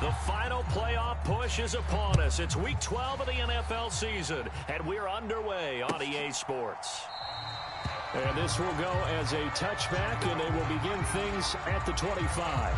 The final playoff push is upon us. It's Week 12 of the NFL season, and we're underway on EA Sports. And this will go as a touchback, and they will begin things at the 25.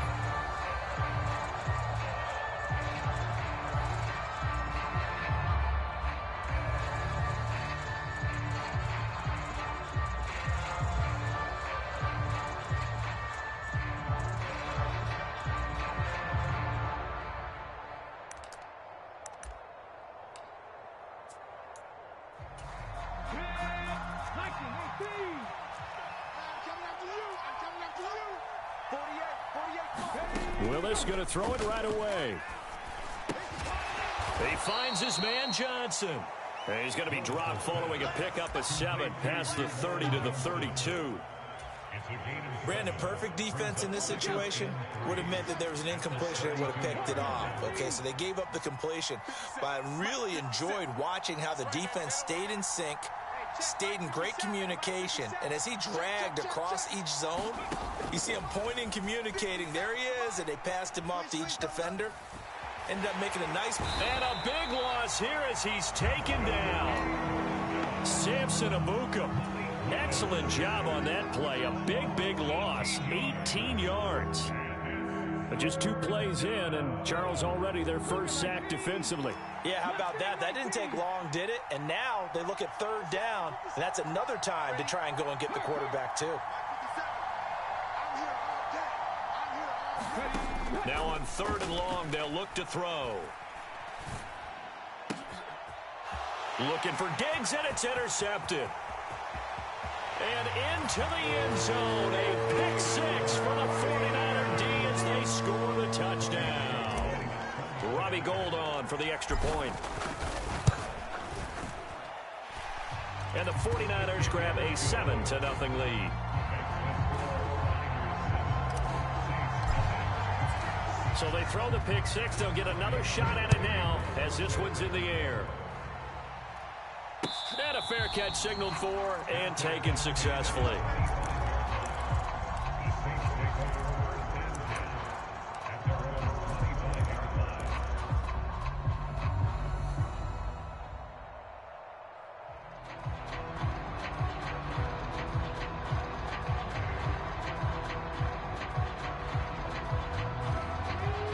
Willis going to throw it right away. He finds his man Johnson. And he's going to be dropped following a pickup of 7 past the 30 to the 32. Brandon, perfect defense in this situation would have meant that there was an incompletion and would have picked it off. Okay, so they gave up the completion. But I really enjoyed watching how the defense stayed in sync, stayed in great communication, and as he dragged across each zone, you see him pointing, communicating. There he is, and they passed him off to each defender. Ended up making a nice... And a big loss here as he's taken down. Samson Ebukam. Excellent job on that play. A big loss. 18 yards. But just 2 plays in, and Charles already their first sack defensively. Yeah, how about that? That didn't take long, did it? And now they look at 3rd down, and that's another time to try and go and get the quarterback, too. Now on 3rd and long, they'll look to throw. Looking for Diggs, and it's intercepted. And into the end zone, a pick 6 for the 49er D as they score the touchdown. Robbie Gould on for the extra point. And the 49ers grab a 7-0 lead. So they throw the pick 6. They'll get another shot at it now as this one's in the air. And a fair catch signaled for and taken successfully.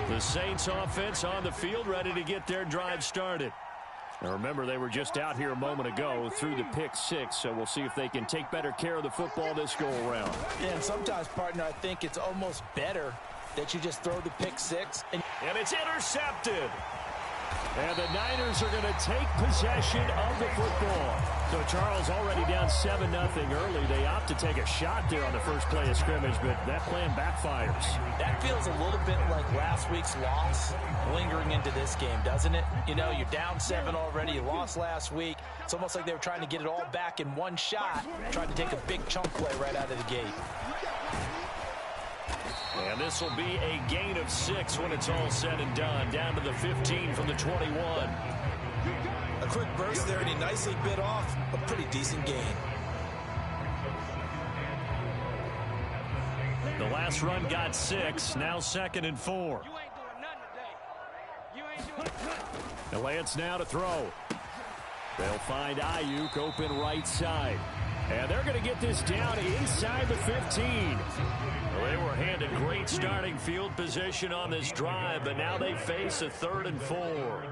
The Saints offense on the field ready to get their drive started. Now remember, they were just out here a moment ago through the pick 6, so we'll see if they can take better care of the football this go-around. Yeah, and sometimes, partner, I think it's almost better that you just throw the pick 6. And it's intercepted. And the Niners are going to take possession of the football. So Charles already down 7-0 early. They opt to take a shot there on the first play of scrimmage, but that plan backfires. That feels a little bit like last week's loss lingering into this game, doesn't it? You know, you're down 7 already. You lost last week. It's almost like they were trying to get it all back in one shot, trying to take a big chunk play right out of the gate. And this will be a gain of 6 when it's all said and done. Down to the 15 from the 21. A quick burst there, and he nicely bit off a pretty decent gain. The last run got 6. Now 2nd and 4. And Lance now to throw. They'll find Ayuk open right side. And they're going to get this down inside the 15. Well, they were handed great starting field position on this drive, but now they face a 3rd and 4.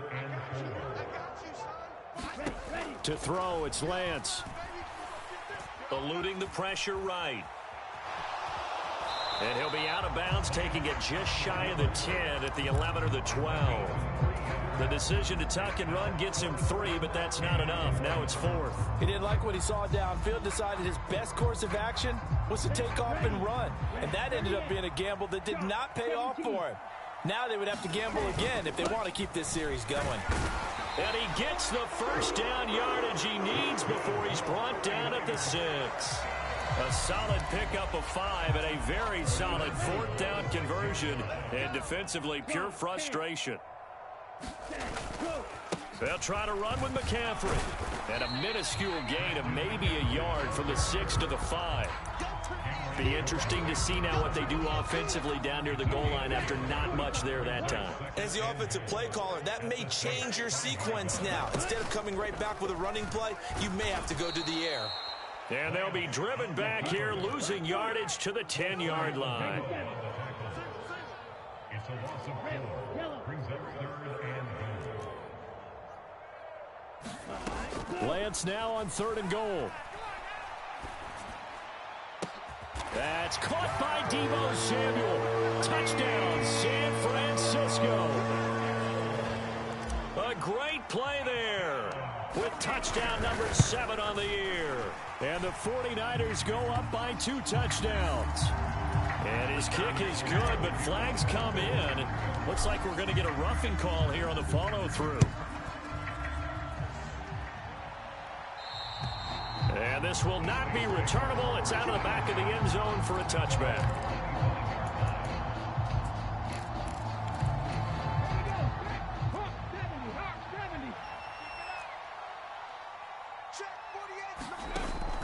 To throw, it's Lance. Eluding the pressure right. And he'll be out of bounds, taking it just shy of the 10 at the 11 or the 12. The decision to tuck and run gets him 3, but that's not enough. Now it's 4th. He didn't like what he saw downfield, decided his best course of action was to take off and run. And that ended up being a gamble that did not pay off for him. Now they would have to gamble again if they want to keep this series going. And he gets the first down yardage he needs before he's brought down at the 6. A solid pickup of 5 and a very solid 4th down conversion. And defensively, pure frustration. They'll try to run with McCaffrey. And a minuscule gain of maybe a yard from the 6 to the 5. Be interesting to see now what they do offensively down near the goal line after not much there that time. As the offensive play caller, that may change your sequence now. Instead of coming right back with a running play, you may have to go to the air. And they'll be driven back here, losing yardage to the 10-yard line. It's a loss of 4. Brings up 3rd and goal. Lance now on 3rd and goal. That's caught by Deebo Samuel. Touchdown, San Francisco. A great play there with touchdown number 7 on the year. And the 49ers go up by 2 touchdowns. And his kick is good, but flags come in. Looks like we're going to get a roughing call here on the follow-through. And this will not be returnable. It's out of the back of the end zone for a touchback.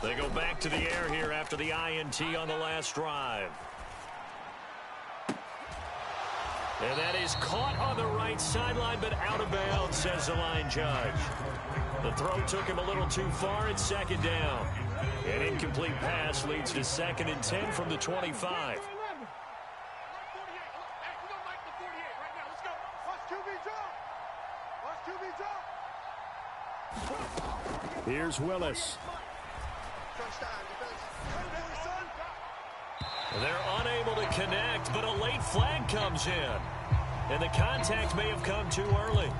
They go back to the air here after the INT on the last drive. And that is caught on the right sideline, but out of bounds, says the line judge. The throw took him a little too far. It's 2nd down. An incomplete pass leads to 2nd and 10 from the 25. Here's Willis. They're unable to connect, but a late flag comes in. And the contact may have come too early.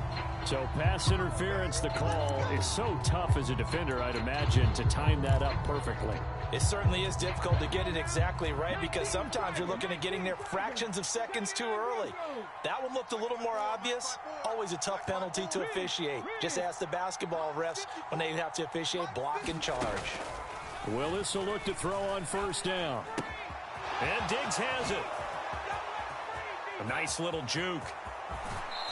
So pass interference, the call is so tough as a defender, I'd imagine, to time that up perfectly. It certainly is difficult to get it exactly right because sometimes you're looking at getting there fractions of seconds too early. That one looked a little more obvious. Always a tough penalty to officiate. Just ask the basketball refs when they have to officiate block and charge. Willis will look to throw on 1st down. And Diggs has it. A nice little juke.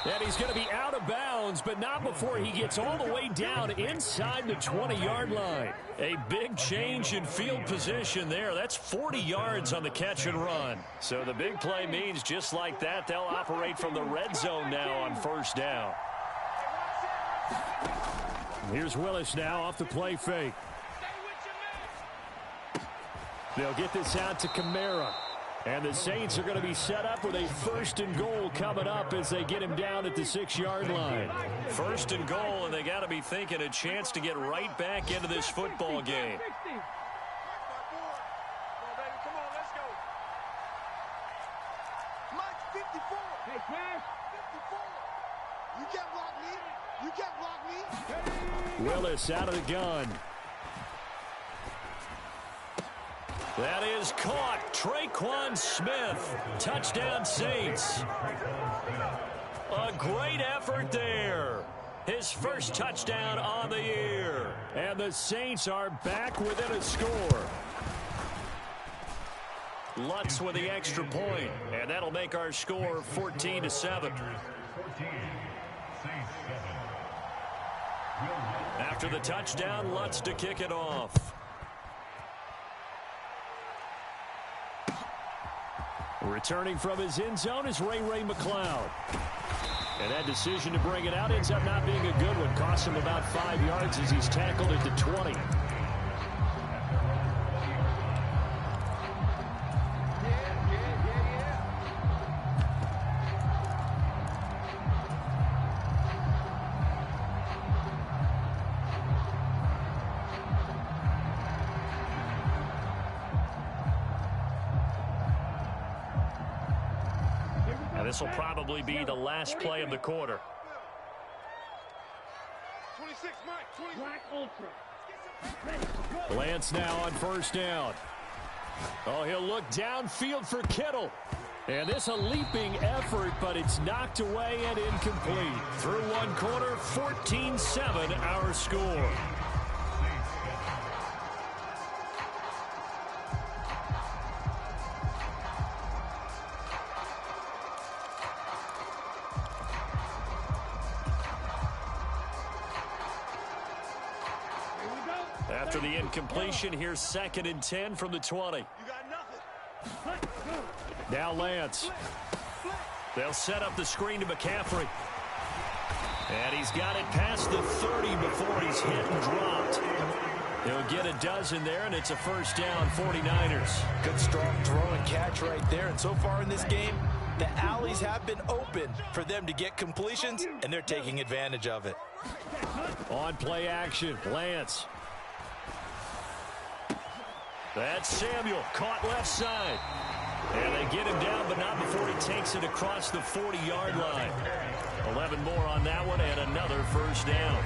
And he's going to be out of bounds, but not before he gets all the way down inside the 20-yard line. A big change in field position there. That's 40 yards on the catch and run. So the big play means just like that, they'll operate from the red zone now on 1st down. Here's Willis now off the play fake. They'll get this out to Kamara. And the Saints are going to be set up with a 1st and goal coming up as they get him down at the 6-yard line. 1st and goal, and they got to be thinking a chance to get right back into this football game. Willis out of the gun. That is caught. Traquan Smith. Touchdown Saints. A great effort there. His first touchdown on the year. And the Saints are back within a score. Lutz with the extra point. And that'll make our score 14-7. After the touchdown, Lutz to kick it off. Returning from his end zone is Ray McCloud. And that decision to bring it out ends up not being a good one. Costs him about 5 yards as he's tackled at the 20. This will probably be the last play of the quarter. 26, Mike, 20. Lance now on 1st down. Oh, he'll look downfield for Kittle. And this a leaping effort, but it's knocked away and incomplete. Through one quarter, 14-7 our score. After the incompletion, here's 2nd and 10 from the 20. You got nothing. Now Lance. They'll set up the screen to McCaffrey. And he's got it past the 30 before he's hit and dropped. He'll get a dozen there, and it's a first down, 49ers. Good, strong throw and catch right there. And so far in this game, the alleys have been open for them to get completions, and they're taking advantage of it. On play action, Lance. That's Samuel, caught left side. And they get him down, but not before he takes it across the 40-yard line. 11 more on that one, and another first down.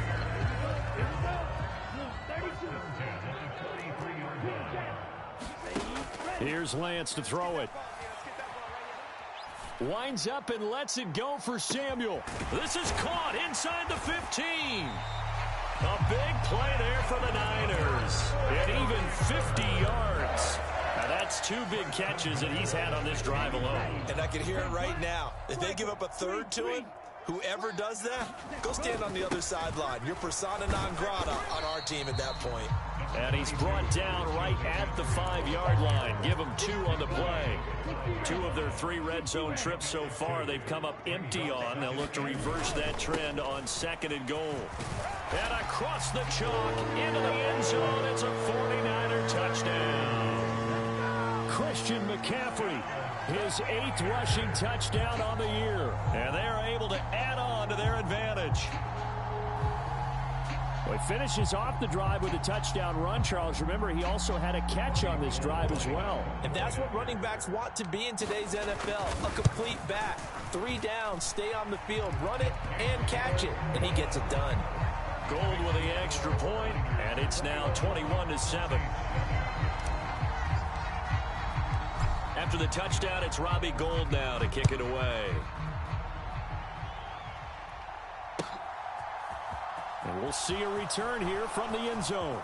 Here's Lance to throw it. Winds up and lets it go for Samuel. This is caught inside the 15. A big play there for the Niners. And even 50 yards. Now that's 2 big catches that he's had on this drive alone. And I can hear it right now. If they give up a third to him, whoever does that, go stand on the other sideline. You're persona non grata on our team at that point. And he's brought down right at the 5-yard line. Give him 2 on the play. 2 of their 3 red zone trips so far they've come up empty on. They'll look to reverse that trend on 2nd and goal. And across the chalk into the end zone. It's a 49er touchdown. Christian McCaffrey, his 8th rushing touchdown on the year. And they're able to add on to their advantage. Well, he finishes off the drive with a touchdown run, Charles. Remember, he also had a catch on this drive as well. And that's what running backs want to be in today's NFL, a complete back. 3 down, stay on the field, run it, and catch it. And he gets it done. Gold with the extra point, and it's now 21-7. After the touchdown, it's Robbie Gould now to kick it away. And we'll see a return here from the end zone.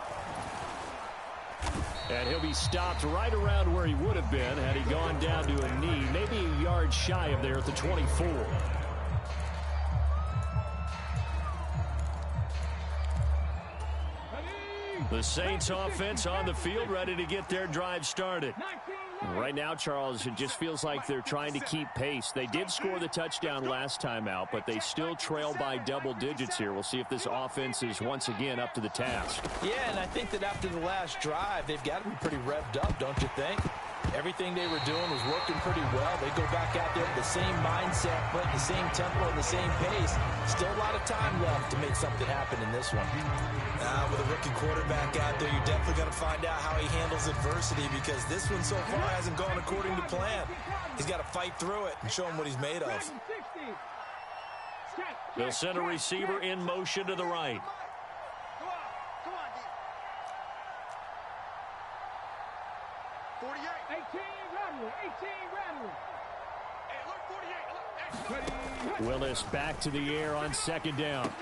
And he'll be stopped right around where he would have been had he gone down to a knee, maybe a yard shy of there at the 24. The Saints offense on the field, ready to get their drive started. Right now, Charles, it just feels like they're trying to keep pace. They did score the touchdown last time out, but they still trail by double digits here. We'll see if this offense is once again up to the task. Yeah, and I think that after the last drive, they've got to be pretty revved up, don't you think? Everything they were doing was working pretty well. They go back out there with the same mindset, but the same tempo and the same pace. Still a lot of time left to make something happen in this one. With a rookie quarterback out there, you're definitely going to find out how he handles adversity because this one so far hasn't gone according to plan. He's got to fight through it and show him what he's made of. They'll send a receiver in motion to the right. Willis back to the air on 2nd down.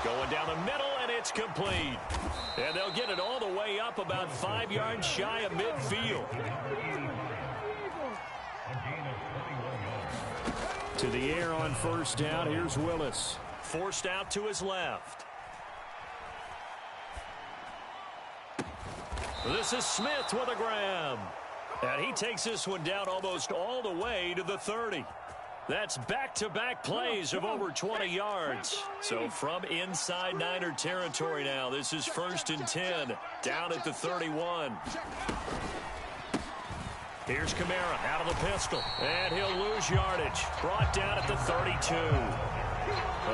Going down the middle, and it's complete. And they'll get it all the way up about 5 yards shy of midfield. To the air on 1st down. Here's Willis. Forced out to his left. This is Smith with a grab. And he takes this one down almost all the way to the 30. That's back-to-back plays of over 20 yards. So from inside Niner territory now, this is 1st and 10, down at the 31. Here's Kamara out of the pistol, and he'll lose yardage. Brought down at the 32.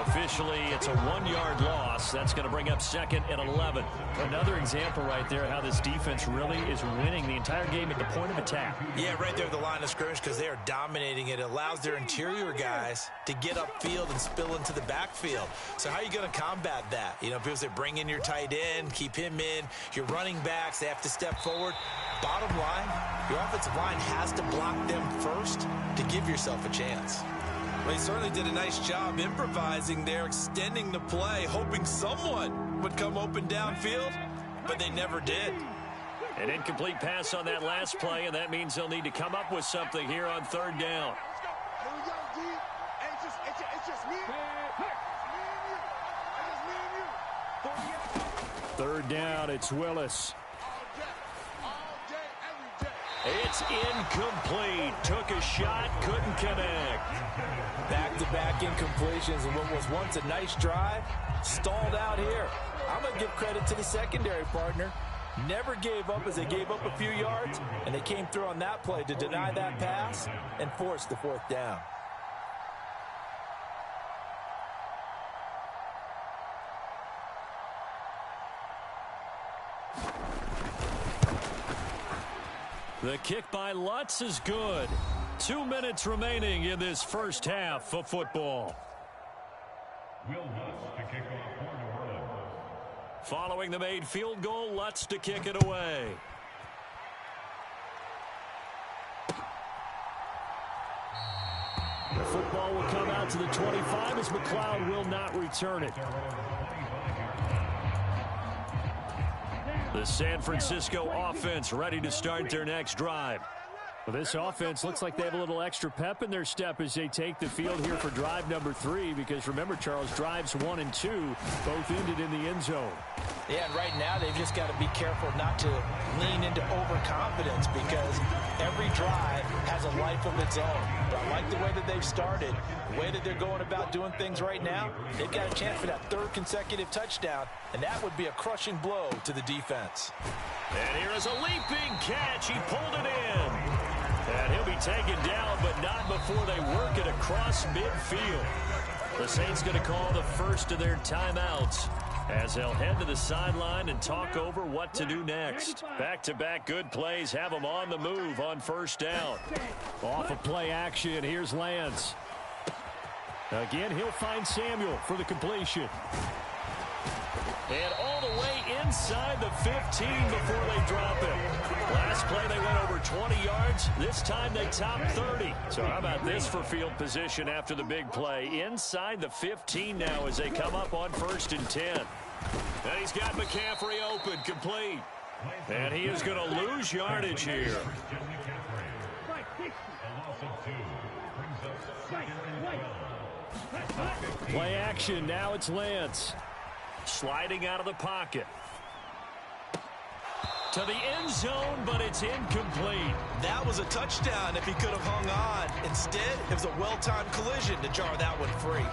Officially, it's a 1-yard loss. That's going to bring up 2nd and 11. Another example right there how this defense really is winning the entire game at the point of attack. Yeah, right there at the line of scrimmage because they are dominating it. It allows their interior guys to get upfield and spill into the backfield. So how are you going to combat that? You know, people say bring in your tight end, keep him in. Your running backs, they have to step forward. Bottom line, your offensive line has to block them first to give yourself a chance. Well, he certainly did a nice job improvising there, extending the play, hoping someone would come open downfield, but they never did. An incomplete pass on that last play, and that means they'll need to come up with something here on 3rd down. Third down, it's Willis. It's incomplete. Took a shot, couldn't connect. Back-to-back incompletions, and what was once a nice drive stalled out here. I'm going to give credit to the secondary partner. Never gave up as they gave up a few yards, and they came through on that play to deny that pass and force the fourth down. The kick by Lutz is good. 2 minutes remaining in this first half of football. Will Lutz to kick off for New Orleans. Following the made field goal, Lutz to kick it away. The football will come out to the 25 as McLeod will not return it. The San Francisco offense ready to start their next drive. Well, this offense looks like they have a little extra pep in their step as they take the field here for drive number 3, because remember, Charles, drives 1 and 2 both ended in the end zone. Yeah, and right now they've just got to be careful not to lean into overconfidence, because every drive has a life of its own. But I like the way that they've started, the way that they're going about doing things right now. They've got a chance for that 3rd consecutive touchdown, and that would be a crushing blow to the defense. And here is a leaping catch. He pulled it in. And he'll be taken down, but not before they work it across midfield. The Saints going to call the first of their timeouts as they'll head to the sideline and talk over what to do next. Back-to-back good plays have them on the move on first down. Off of play action, here's Lance. Again, he'll find Samuel for the completion. And all the way inside the 15 before they drop it. Last play they went over 20 yards. This time they topped 30. So how about this for field position after the big play? Inside the 15 now as they come up on 1st and 10. And he's got McCaffrey open, complete. And he is going to lose yardage here. Play action, now it's Lance. Sliding out of the pocket. To the end zone, but it's incomplete. That was a touchdown if he could have hung on. Instead, it was a well-timed collision to jar that one free.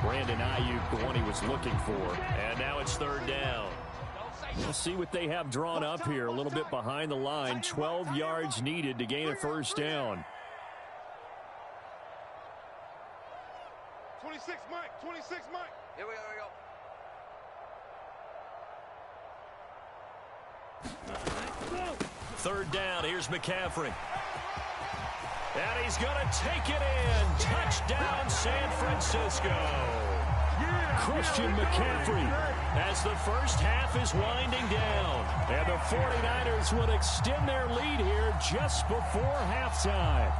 Brandon Ayuk, the one he was looking for. And now it's 3rd down. We'll see what they have drawn up here. A little bit behind the line. 12 yards needed to gain a first down. 26 Mike, 26 Mike. Here we go, here we go. 3rd down, here's McCaffrey. And he's going to take it in. Touchdown, San Francisco. Christian McCaffrey. As the first half is winding down. And the 49ers would extend their lead here just before halftime.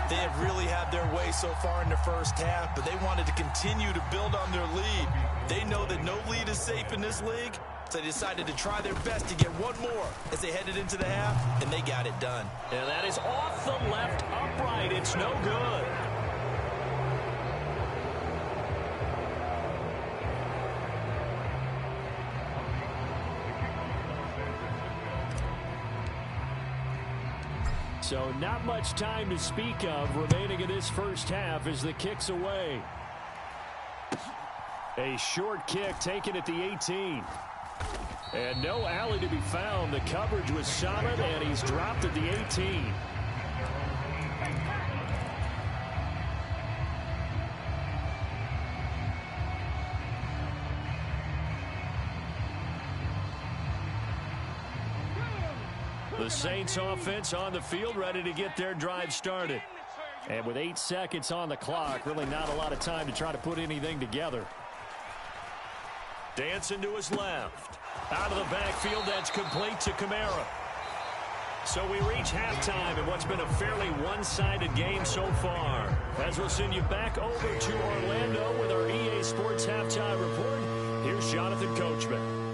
They have really had their way so far in the first half, but they wanted to continue to build on their lead. They know that no lead is safe in this league, so they decided to try their best to get one more as they headed into the half, and they got it done. And that is off the left upright. It's no good. So not much time to speak of remaining in this first half as the kick's away. A short kick taken at the 18. And no alley to be found. The coverage was solid, and he's dropped at the 18. The Saints offense on the field, ready to get their drive started. And with 8 seconds on the clock, really not a lot of time to try to put anything together. Dancing to his left. Out of the backfield, that's complete to Kamara. So we reach halftime in what's been a fairly one-sided game so far. As we'll send you back over to Orlando with our EA Sports Halftime Report, here's Jonathan Coachman.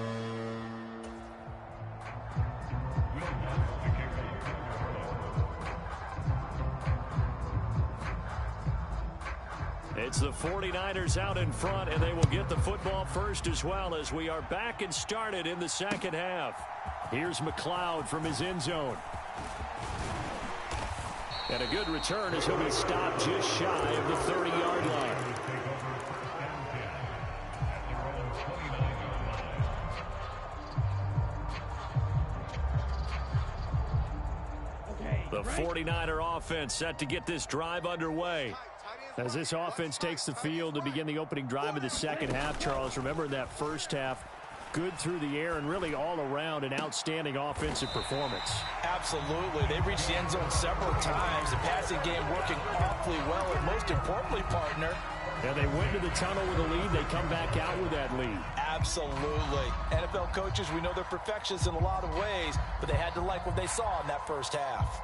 It's the 49ers out in front, and they will get the football first as well as we are back and started in the second half. Here's McLeod from his end zone. And a good return as he'll be stopped just shy of the 30-yard line. The 49er offense set to get this drive underway. As this offense takes the field to begin the opening drive of the second half, Charles, remember in that first half, good through the air and really all around an outstanding offensive performance. Absolutely. They reached the end zone several times. The passing game working awfully well, and most importantly, partner. And they went to the tunnel with a lead. They come back out with that lead. Absolutely. NFL coaches, we know they're perfectionists in a lot of ways, but they had to like what they saw in that first half.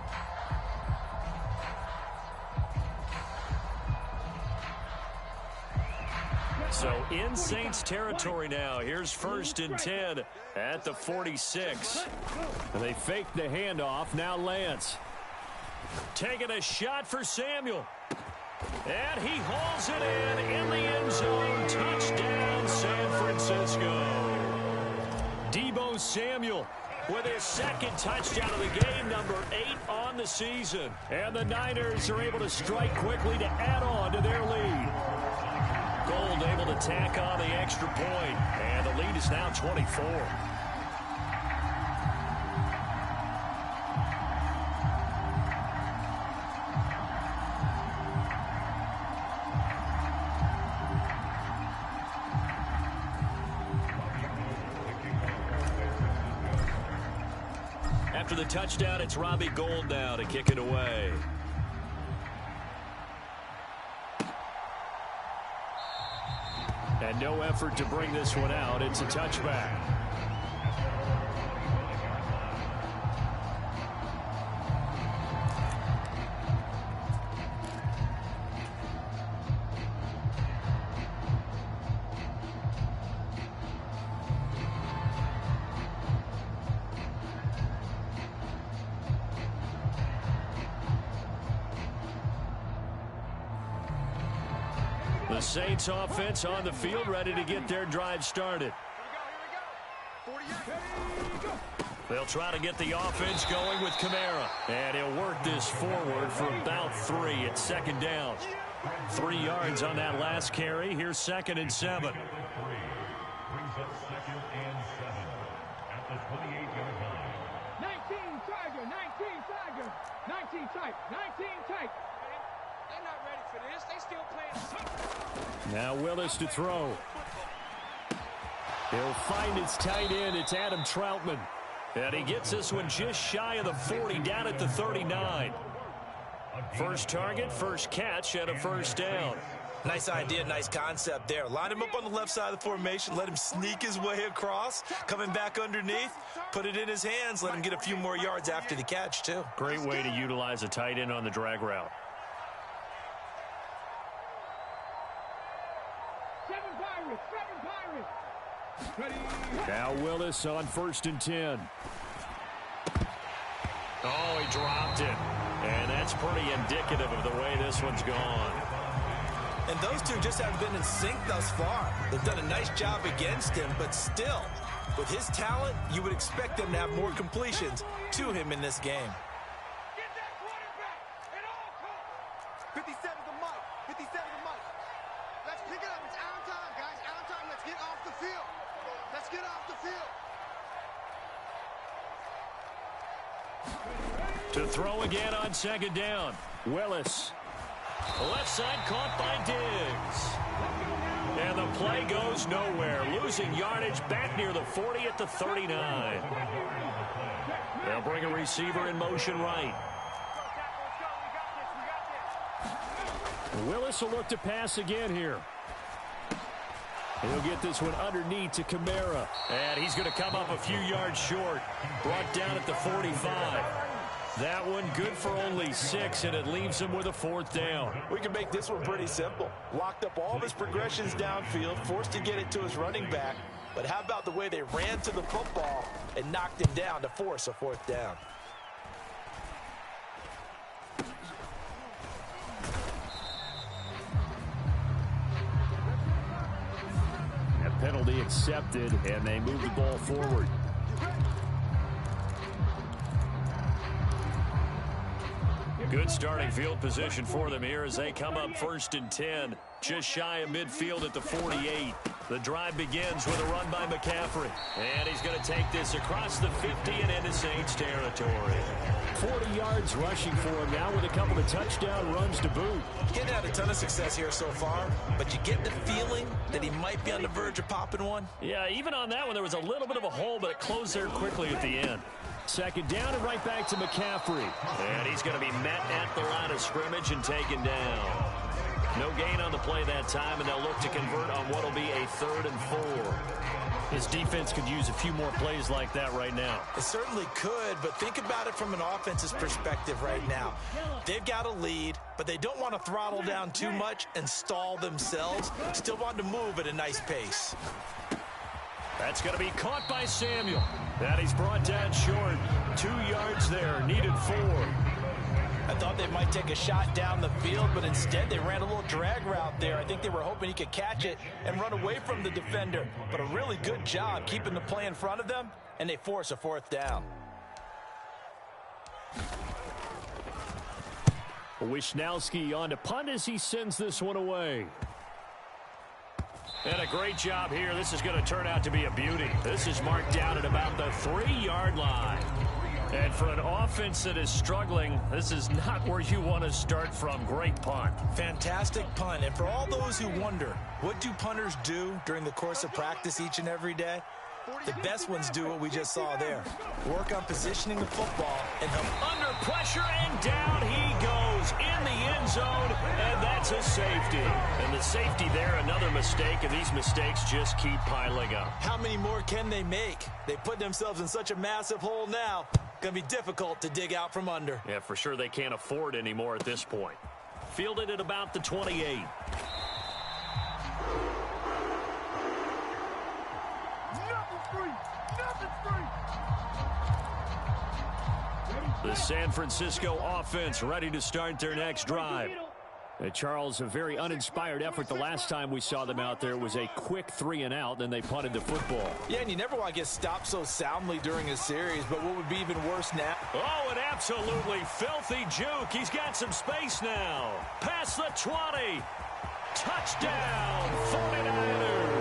So in Saints territory now. Here's 1st and 10 at the 46. And they fake the handoff. Now Lance. Taking a shot for Samuel. And he hauls it in the end zone. Touchdown, San Francisco. Deebo Samuel with his second touchdown of the game, number 8 on the season. And the Niners are able to strike quickly to add on to their lead. Gold able to tack on the extra point, and the lead is now 24. After the touchdown, it's Robbie Gould now to kick it away. And no effort to bring this one out. It's a touchback. The Saints offense on the field, ready to get their drive started. They'll try to get the offense going with Kamara. And he'll work this forward for about 3 at second down. 3 yards on that last carry. Here's 2nd and 7. Brings up 2nd and 7 at the 28-yard line. 19 Tiger, 19 Tiger, 19 tight, 19 tight. They're not ready for this. They still playing. Now Willis to throw. He'll find his tight end. It's Adam Troutman. And he gets this one just shy of the 40, down at the 39. First target, first catch, and a first down. Nice idea, nice concept there. Line him up on the left side of the formation, let him sneak his way across, coming back underneath, put it in his hands, let him get a few more yards after the catch, too. Great way to utilize a tight end on the drag route. 7 Pirates, 7 Pirates. Ready. Now Willis on 1st and 10. Oh, he dropped it. And that's pretty indicative of the way this one's gone. And those two just haven't been in sync thus far. They've done a nice job against him, but still, with his talent, you would expect them to have more completions to him in this game. Get that quarterback at all costs. 57's a mark. 57's a mark. Let's pick it up. It's Allen time, guys. Allen time. Let's get off the field. Let's get off the field. To throw again on 2nd down. Willis. Left side caught by Diggs. And the play goes nowhere. Losing yardage back near the 40 at the 39. They'll bring a receiver in motion right. Willis will look to pass again here. He'll get this one underneath to Kamara. And he's going to come up a few yards short. Brought down at the 45. That one good for only 6, and it leaves him with a 4th down. We can make this one pretty simple. Locked up all of his progressions downfield, forced to get it to his running back. But how about the way they ran to the football and knocked him down to force a 4th down? A penalty accepted, and they move the ball forward. Good starting field position for them here as they come up 1st and 10. Just shy of midfield at the 48. The drive begins with a run by McCaffrey. And he's going to take this across the 50 and into Saints territory. 40 yards rushing for him now with a couple of touchdown runs to boot. Getting had a ton of success here so far, but you get the feeling that he might be on the verge of popping one. Yeah, even on that one, there was a little bit of a hole, but it closed there quickly at the end. 2nd down and right back to McCaffrey. And he's going to be met at the line of scrimmage and taken down. No gain on the play that time, and they'll look to convert on what will be a 3rd and 4. His defense could use a few more plays like that right now. It certainly could, but think about it from an offense's perspective right now. They've got a lead, but they don't want to throttle down too much and stall themselves. Still want to move at a nice pace. That's going to be caught by Samuel. That he's brought down short. 2 yards there, needed 4. I thought they might take a shot down the field, but instead they ran a little drag route there. I think they were hoping he could catch it and run away from the defender. But a really good job keeping the play in front of them, and they force a 4th down. Wishnowski on to punt as he sends this one away. And a great job here. This is going to turn out to be a beauty. This is marked down at about the 3-yard line. And for an offense that is struggling, this is not where you want to start from. Great punt. Fantastic punt. And for all those who wonder, what do punters do during the course of practice each and every day? The best ones do what we just saw there. Work on positioning the football and help. Under pressure, and down he goes in the end zone, and that's a safety. And the safety there, another mistake, and these mistakes just keep piling up. How many more can they make? They put themselves in such a massive hole now. Going to be difficult to dig out from under. Yeah, for sure they can't afford any more at this point. Fielded at about the 28. The San Francisco offense ready to start their next drive. Charles, a very uninspired effort the last time we saw them out there. It was a quick 3-and-out, then they punted the football. Yeah, and you never want to get stopped so soundly during a series, but what would be even worse now? Oh, an absolutely filthy juke. He's got some space now. Past the 20. Touchdown, 49ers.